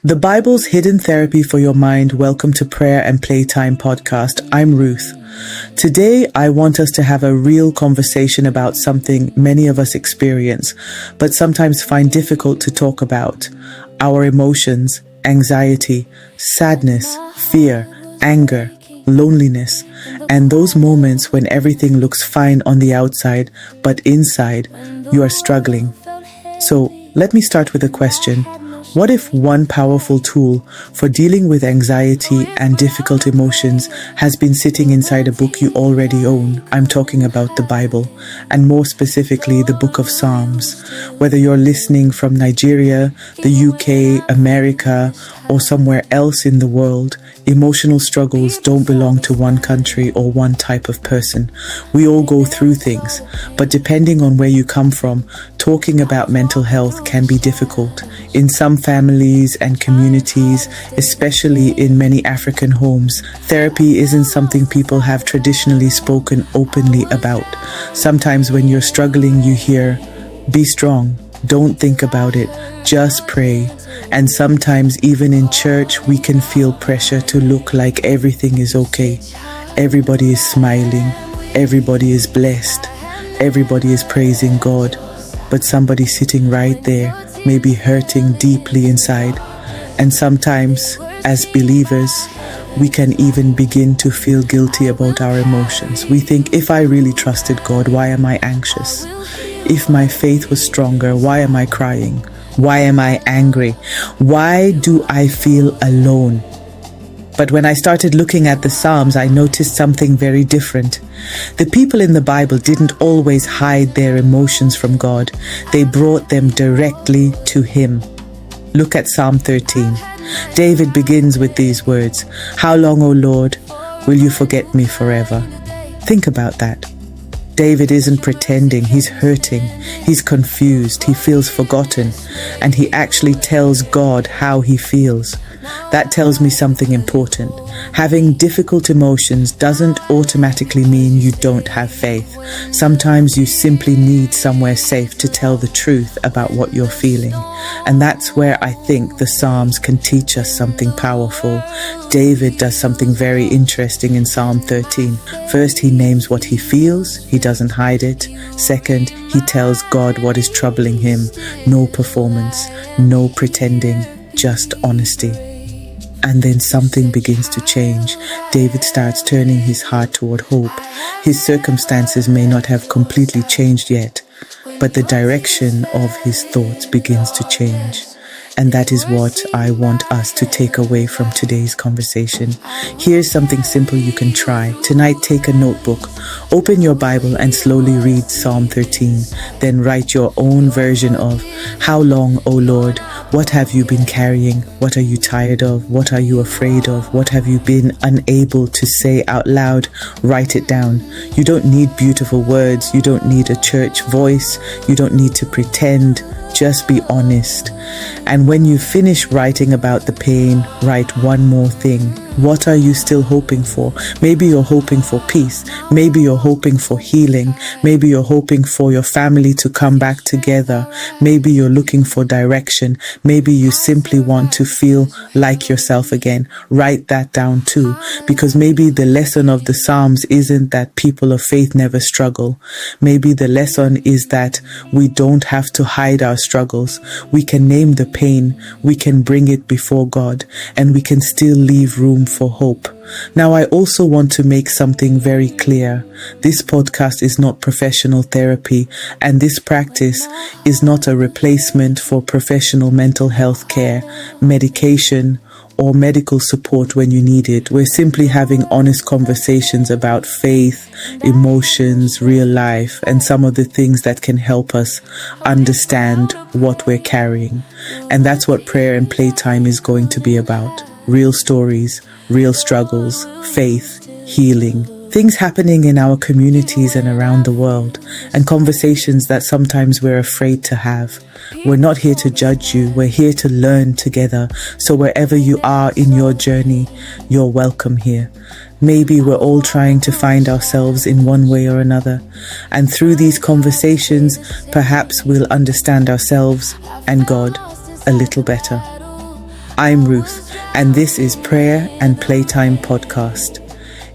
The Bible's hidden therapy for your mind. Welcome to Prayer and Playtime Podcast. I'm Ruth. Today, I want us to have a real conversation about something many of us experience, but sometimes find difficult to talk about. Our emotions, anxiety, sadness, fear, anger, loneliness, and those moments when everything looks fine on the outside, but inside, you are struggling. So, let me start with a question. What if one powerful tool for dealing with anxiety and difficult emotions has been sitting inside a book you already own? I'm talking about the Bible, and more specifically, the book of Psalms. Whether you're listening from Nigeria, the UK, America, or somewhere else in the world, emotional struggles don't belong to one country or one type of person. We all go through things, but depending on where you come from, talking about mental health can be difficult. In some families and communities, especially in many African homes, therapy isn't something people have traditionally spoken openly about. Sometimes when you're struggling, you hear, "Be strong, don't think about it, just pray." And sometimes even in church, we can feel pressure to look like everything is okay. Everybody is smiling, everybody is blessed, everybody is praising God. But somebody sitting right there may be hurting deeply inside. And sometimes, as believers, we can even begin to feel guilty about our emotions. We think, if I really trusted God, why am I anxious? If my faith was stronger, why am I crying? Why am I angry? Why do I feel alone? But when I started looking at the Psalms, I noticed something very different. The people in the Bible didn't always hide their emotions from God. They brought them directly to Him. Look at Psalm 13. David begins with these words, "How long, O Lord, will you forget me forever?" Think about that. David isn't pretending, he's hurting, he's confused, he feels forgotten, and he actually tells God how he feels. That tells me something important. Having difficult emotions doesn't automatically mean you don't have faith. Sometimes you simply need somewhere safe to tell the truth about what you're feeling. And that's where I think the Psalms can teach us something powerful. David does something very interesting in Psalm 13. First, he names what he feels. He doesn't hide it. Second, he tells God what is troubling him. No performance, no pretending, just honesty. And then something begins to change. David starts turning his heart toward hope. His circumstances may not have completely changed yet, but the direction of his thoughts begins to change. And that is what I want us to take away from today's conversation. Here's something simple you can try. Tonight, take a notebook, open your Bible and slowly read Psalm 13. Then write your own version of, "How long, O Lord? What have you been carrying? What are you tired of? What are you afraid of? What have you been unable to say out loud?" Write it down. You don't need beautiful words. You don't need a church voice. You don't need to pretend. Just be honest. And when you finish writing about the pain, write one more thing. What are you still hoping for? Maybe you're hoping for peace. Maybe you're hoping for healing. Maybe you're hoping for your family to come back together. Maybe you're looking for direction. Maybe you simply want to feel like yourself again. Write that down too, because maybe the lesson of the Psalms isn't that people of faith never struggle. Maybe the lesson is that we don't have to hide our struggles. We can name the pain, we can bring it before God, and we can still leave room for hope. Now, I also want to make something very clear. This podcast is not professional therapy, and this practice is not a replacement for professional mental health care, medication, or medical support when you need it. We're simply having honest conversations about faith, emotions, real life, and some of the things that can help us understand what we're carrying. And that's what Prayer and Playtime is going to be about. Real stories, real struggles, faith, healing, things happening in our communities and around the world, and conversations that sometimes we're afraid to have. We're not here to judge you. We're here to learn together. So wherever you are in your journey, you're welcome here. Maybe we're all trying to find ourselves in one way or another. And through these conversations, perhaps we'll understand ourselves and God a little better. I'm Ruth, and this is Prayer and Playtime Podcast.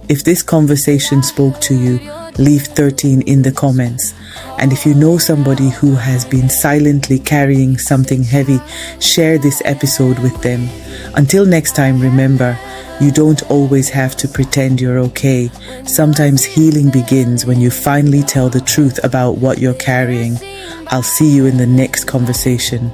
If this conversation spoke to you, leave 13 in the comments. And if you know somebody who has been silently carrying something heavy, share this episode with them. Until next time, remember, you don't always have to pretend you're okay. Sometimes healing begins when you finally tell the truth about what you're carrying. I'll see you in the next conversation.